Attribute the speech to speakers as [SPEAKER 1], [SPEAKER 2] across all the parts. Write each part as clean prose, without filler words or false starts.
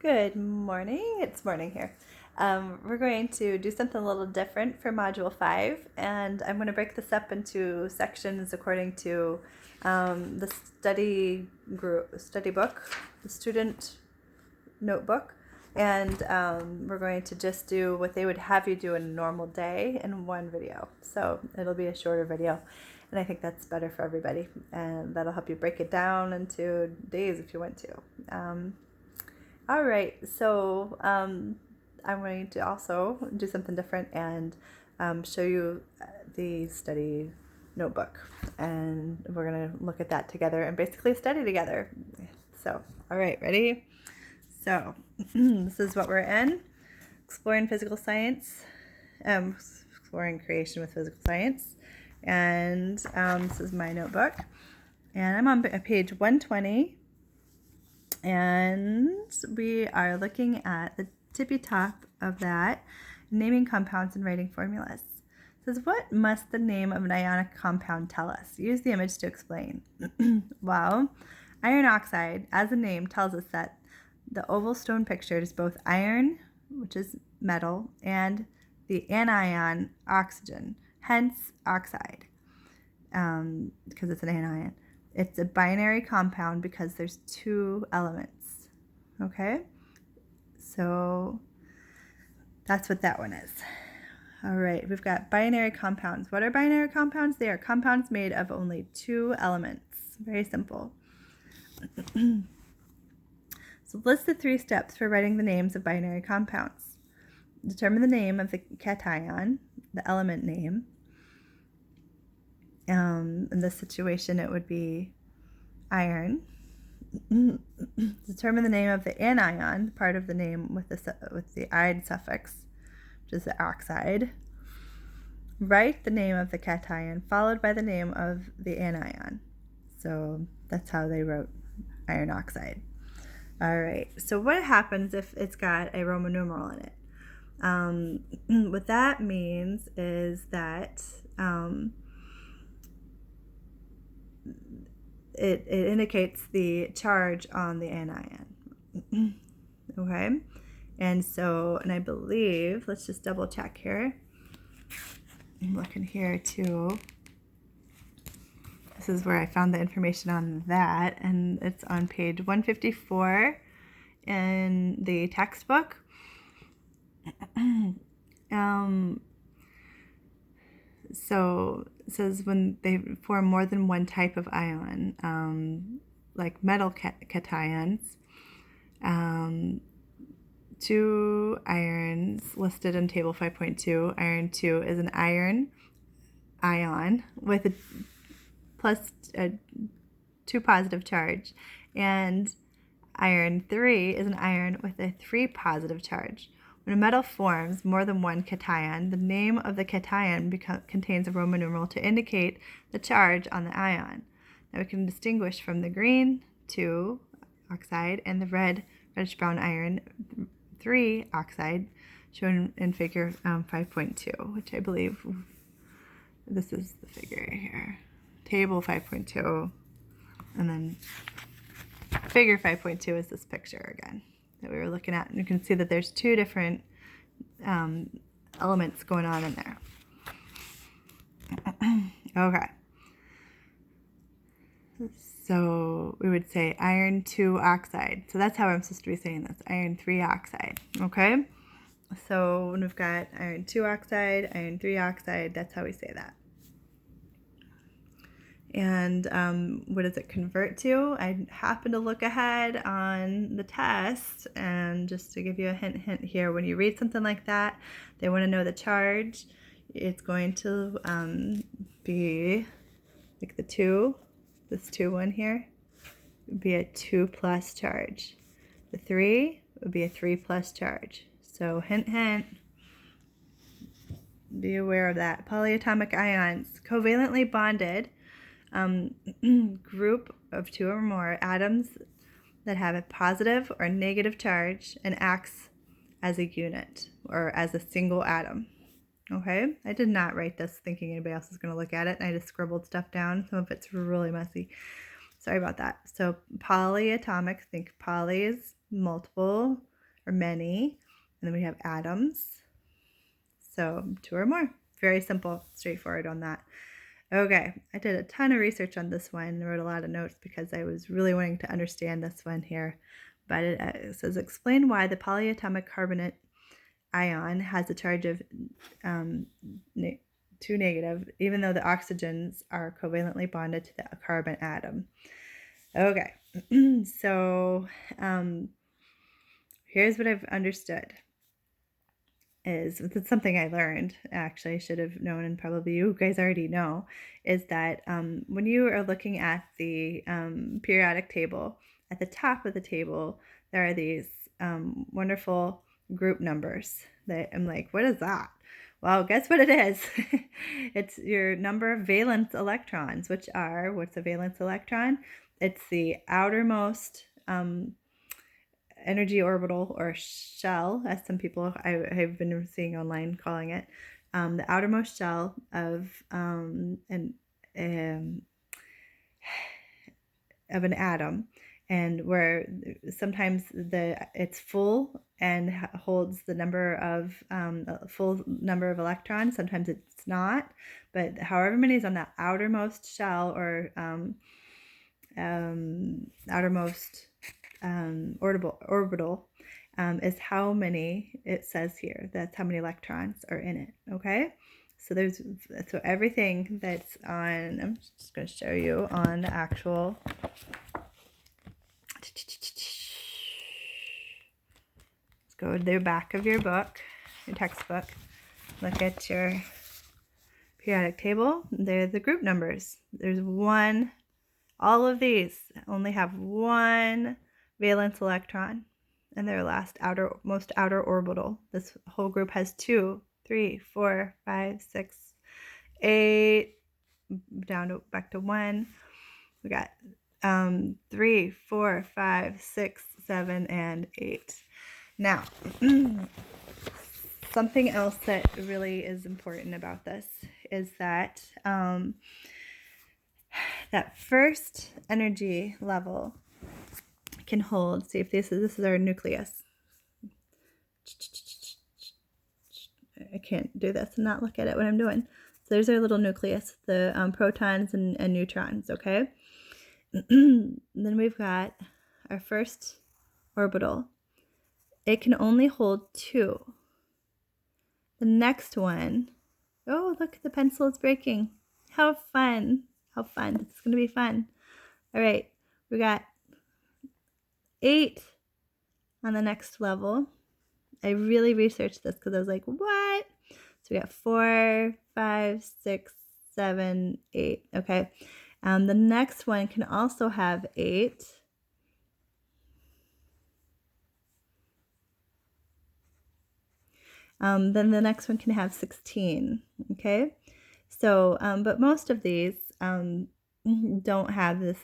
[SPEAKER 1] Good morning. It's morning here. We're going to do something a little different for Module 5, and I'm going to break this up into sections according to the study book, the student notebook, and we're going to just do what they would have you do in a normal day in one video. So it'll be a shorter video, and I think that's better for everybody, and that'll help you break it down into days if you want to. All right, so I'm going to also do something different and show you the study notebook, and we're going to look at that together and basically study together. So, all right, ready? So, this is what we're in, exploring physical science, exploring creation with physical science, and this is my notebook, and I'm on page 120. And we are looking at the tippy top of that, naming compounds and writing formulas. It says, what must the name of an ionic compound tell us? Use the image to explain. Well, iron oxide, as the name tells us that the oval stone pictured is both iron, which is metal, and the anion, oxygen, hence oxide, because it's an anion. It's a binary compound because there's two elements, okay? So that's what that one is. All right, we've got binary compounds. What are binary compounds? They are compounds made of only two elements. Very simple. So list the 3 steps for writing the names of binary compounds. Determine the name of the cation, the element name. In this situation, it would be iron. Determine the name of the anion, part of the name with the "ide" suffix, which is the oxide. Write the name of the cation, followed by the name of the anion. So that's how they wrote iron oxide. All right, so what happens if it's got a Roman numeral in it? What that means is that it indicates the charge on the anion. Okay, and I believe, let's just double check here. I'm looking here too. This is where I found the information on that, and it's on page 154 in the textbook. So it says when they form more than one type of ion, like metal cations, 2 irons listed in table 5.2. Iron 2 is an iron ion with a 2 positive charge, and iron 3 is an iron with a 3 positive charge. When a metal forms more than one cation, the name of the cation contains a Roman numeral to indicate the charge on the ion. Now we can distinguish from the green 2 oxide and the reddish-brown iron 3 oxide, shown in figure 5.2, which I believe this is the figure here. Table 5.2, and then figure 5.2 is this picture again that we were looking at, and you can see that there's 2 different elements going on in there. Okay, so we would say iron 2 oxide. So that's how I'm supposed to be saying this, iron 3 oxide. Okay, so when we've got iron 2 oxide, iron 3 oxide, that's how we say that. And what does it convert to? I happen to look ahead on the test, and just to give you a hint here, when you read something like that, they want to know the charge. It's going to be like the 2, this 2 one here would be a 2 plus charge. The 3 would be a 3 plus charge. So hint, hint. Be aware of that. Polyatomic ions, covalently bonded group of 2 or more atoms that have a positive or negative charge and acts as a unit or as a single atom. Okay, I did not write this thinking anybody else is going to look at it, and I just scribbled stuff down. Some of it's really messy. Sorry about that. So polyatomic, think poly is multiple, or many. And then we have atoms. So 2 or more. Very simple, straightforward on that. Okay, I did a ton of research on this one. I wrote a lot of notes because I was really wanting to understand this one here. But it says, explain why the polyatomic carbonate ion has a charge of 2 negative, even though the oxygens are covalently bonded to the carbon atom. Okay, so here's what I've understood. It's something I learned, actually I should have known, and probably you guys already know, is that when you are looking at the periodic table, at the top of the table, there are these wonderful group numbers that I'm like, what is that? Well, guess what it is? It's your number of valence electrons, which are, what's a valence electron? It's the outermost energy orbital or shell, as some people I've been seeing online calling it, the outermost shell of an atom, and where sometimes it's full and holds the number of a full number of electrons. Sometimes it's not, but however many is on that outermost shell or outermost orbital is how many it says here. That's how many electrons are in it. Okay, so everything that's on, I'm just going to show you on the actual, let's go to the back of your book, your textbook, look at your periodic table. They're the group numbers. There's one, all of these only have one valence electron and their most outer orbital. This whole group has 2, 3, 4, 5, 6, 8, back to 1. We got 3, 4, 5, 6, 7, and 8. Now, something else that really is important about this is that that first energy level can hold, see if this is our nucleus. I can't do this and not look at it when I'm doing. So there's our little nucleus, the protons and neutrons, okay? Then we've got our first orbital. It can only hold 2. The next one, oh, look, the pencil is breaking. How fun. How fun. It's going to be fun. All right, we got 8 on the next level. I really researched this because I was like, what? So we got 4, 5, 6, 7, 8. Okay. The next one can also have 8. Then the next one can have 16. Okay. So, but most of these don't have this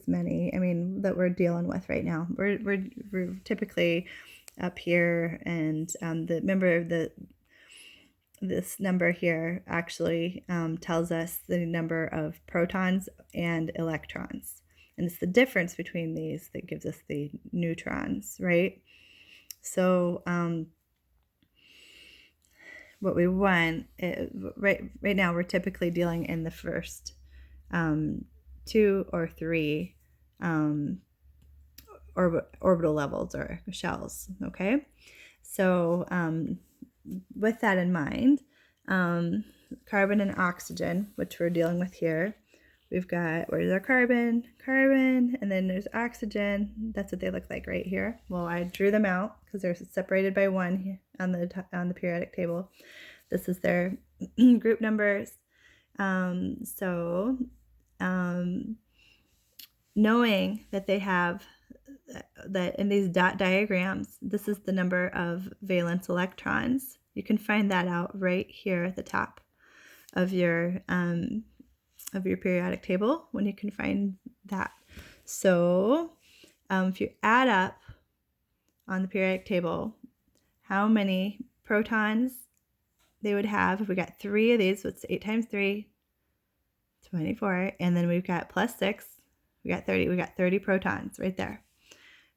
[SPEAKER 1] many. I mean, that we're dealing with right now. We're typically up here, and this number here actually tells us the number of protons and electrons, and it's the difference between these that gives us the neutrons, right? So what we want right now, we're typically dealing in the first 2 or 3 orbital levels or shells. Okay, so with that in mind, carbon and oxygen, which we're dealing with here, we've got, where's our carbon, and then there's oxygen. That's what they look like right here. Well, I drew them out because they're separated by 1 on the periodic table. This is their group numbers. Knowing that they have that in these dot diagrams, this is the number of valence electrons. You can find that out right here at the top of your periodic table when you can find that. So if you add up on the periodic table how many protons they would have, if we got 3 of these, so it's 8 times 3, 24, and then we've got plus 6, we got 30. We got 30 protons right there.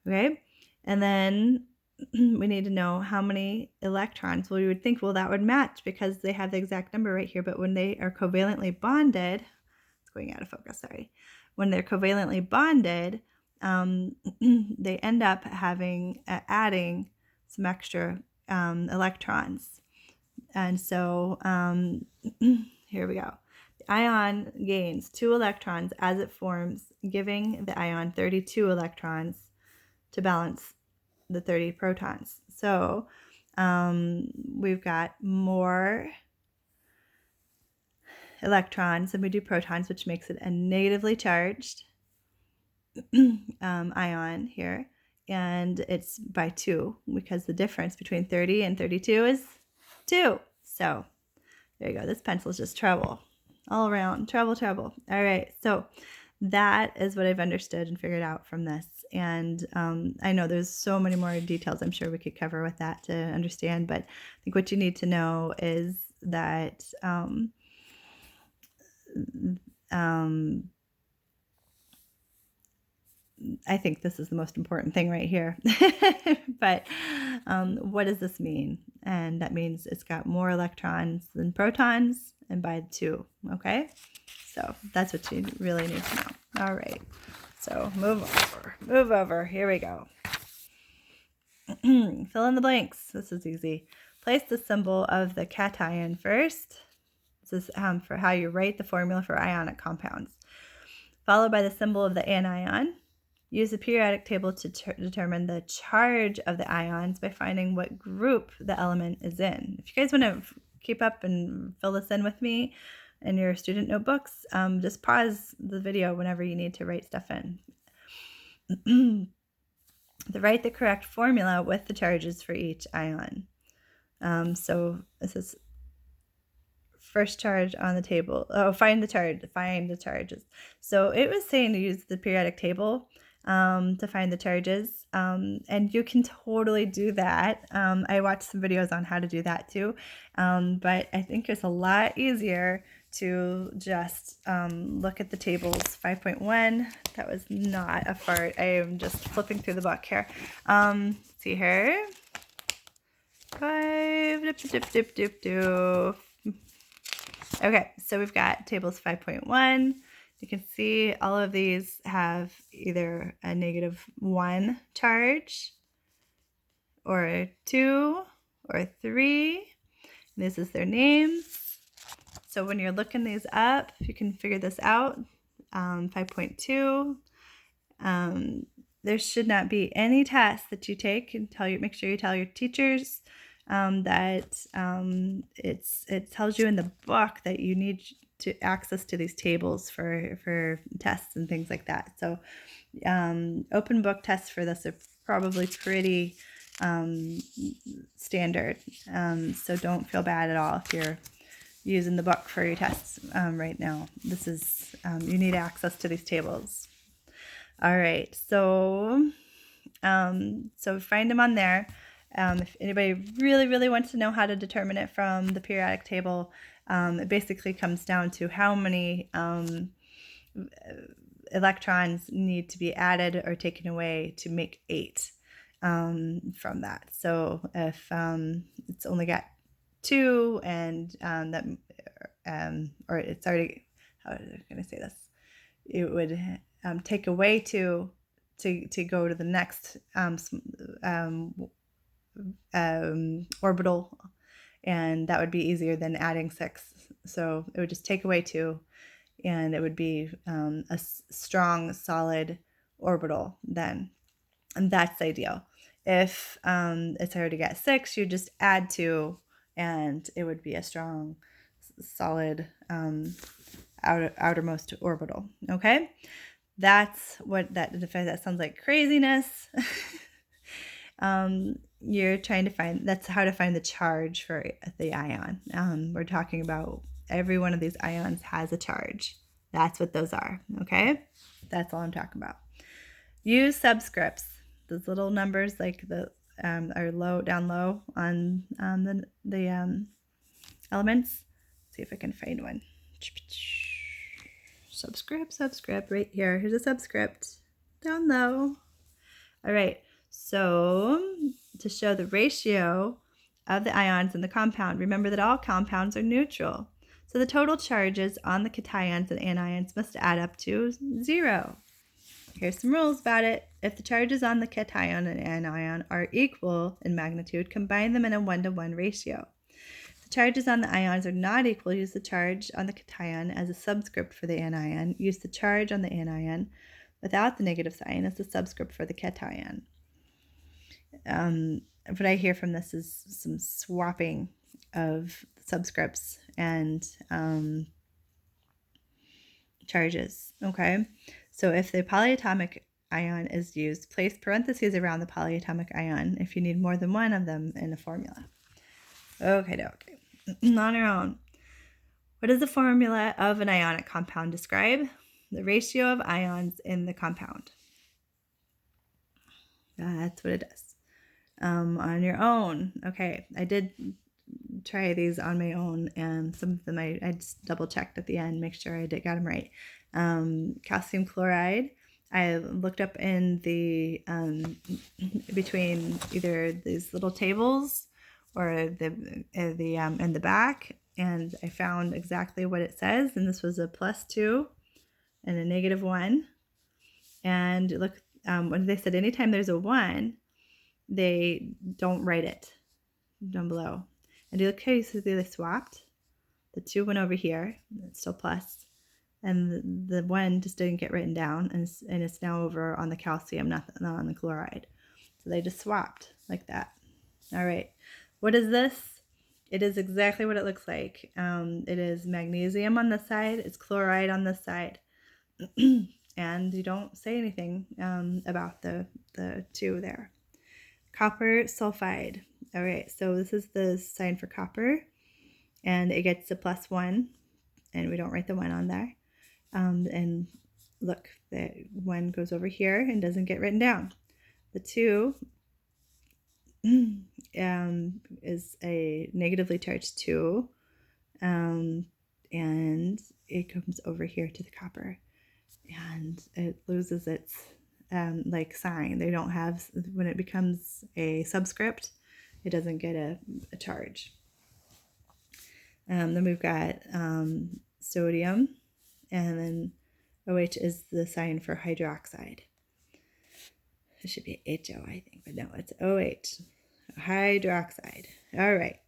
[SPEAKER 1] Okay, and then we need to know how many electrons. Well, you would think, well, that would match because they have the exact number right here. But when they are covalently bonded, it's going out of focus, sorry. When they're covalently bonded, they end up having adding some extra electrons. And so here we go. The ion gains 2 electrons as it forms, giving the ion 32 electrons to balance the 30 protons. So we've got more electrons than we do protons, which makes it a negatively charged ion here. And it's by 2 because the difference between 30 and 32 is 2. So there you go. This pencil is just trouble all around. Trouble. All right. So that is what I've understood and figured out from this. And I know there's so many more details I'm sure we could cover with that to understand. But I think what you need to know is that I think this is the most important thing right here. But what does this mean? And that means it's got more electrons than protons, and by 2, okay? So that's what you really need to know. All right, so move over. Here we go. Fill in the blanks. This is easy. Place the symbol of the cation first. This is for how you write the formula for ionic compounds. Followed by the symbol of the anion. Use the periodic table to determine the charge of the ions by finding what group the element is in. If you guys want to keep up and fill this in with me in your student notebooks, just pause the video whenever you need to write stuff in. Write the correct formula with the charges for each ion. So this is first charge on the table. Oh, find the charges. So it was saying to use the periodic table to find the charges, and you can totally do that. I watched some videos on how to do that too, but I think it's a lot easier to just look at the tables. 5.1, that was not a fart. I am just flipping through the book here. See here. 5, Okay, so we've got tables 5.1. You can see all of these have either a -1 charge, or a 2, or a 3. This is their names. So when you're looking these up, you can figure this out. 5.2. There should not be any test that you take, and make sure you tell your teachers that it tells you in the book that you need to access to these tables for tests and things like that. So open book tests for this are probably pretty standard. So don't feel bad at all if you're using the book for your tests right now. This is you need access to these tables. All right, so find them on there. If anybody really wants to know how to determine it from the periodic table, it basically comes down to how many electrons need to be added or taken away to make 8 from that. So if it's only got 2 and or it's already, how am I going to say this? It would take away 2 to go to the next orbital, and that would be easier than adding 6. So it would just take away 2, and it would be a strong solid orbital then, and that's ideal. If it's already got 6, you just add 2, and it would be a strong solid outermost orbital. Okay, that's what if that sounds like craziness. You're trying to find, that's how to find the charge for the ion. We're talking about every one of these ions has a charge. That's what those are, okay? That's all I'm talking about. Use subscripts. Those little numbers like the are down low on the elements. Let's see if I can find one. Subscript right here. Here's a subscript down low. All right. So to show the ratio of the ions in the compound. Remember that all compounds are neutral. So the total charges on the cations and anions must add up to 0. Here's some rules about it. If the charges on the cation and anion are equal in magnitude, combine them in a 1-to-1 ratio. If the charges on the ions are not equal, use the charge on the cation as a subscript for the anion. Use the charge on the anion without the negative sign as the subscript for the cation. What I hear from this is some swapping of subscripts and charges. Okay, so if the polyatomic ion is used, place parentheses around the polyatomic ion if you need more than one of them in a formula. Okay. On our own. What does the formula of an ionic compound describe? The ratio of ions in the compound. That's what it does. On your own. Okay, I did try these on my own, and some of them I just double checked at the end, make sure I got them right. Calcium chloride, I looked up in the between either these little tables or in the back, and I found exactly what it says, and this was a +2 and a -1. And look, when they said anytime there's a 1, they don't write it down below. And look how you see they swapped. The 2 went over here, it's still plus, and the 1 just didn't get written down, and it's now over on the calcium, not on the chloride. So they just swapped like that. All right, what is this? It is exactly what it looks like. It is magnesium on this side, it's chloride on this side, and you don't say anything about the 2 there. Copper sulfide. All right, so this is the sign for copper, and it gets a +1, and we don't write the 1 on there. And look, the 1 goes over here and doesn't get written down. The 2 is a negatively charged 2, and it comes over here to the copper, and it loses its sign. They don't have, when it becomes a subscript, it doesn't get a charge. Then we've got sodium, and then OH is the sign for hydroxide. It should be HO, I think, but no, it's OH, hydroxide. All right.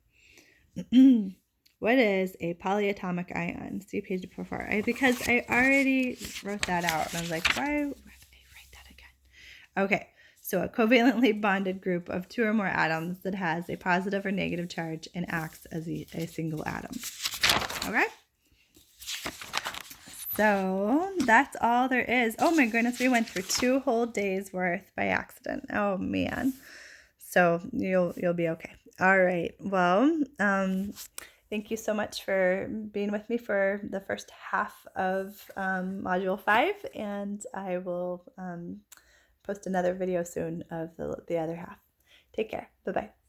[SPEAKER 1] What is a polyatomic ion? See page 4. Because I already wrote that out, and I was like, why would I write that again? Okay. So a covalently bonded group of 2 or more atoms that has a positive or negative charge and acts as a single atom. Okay? So that's all there is. Oh my goodness, we went through 2 whole days worth by accident. Oh man. So you'll be okay. All right. Well, thank you so much for being with me for the first half of Module 5, and I will post another video soon of the other half. Take care. Bye-bye.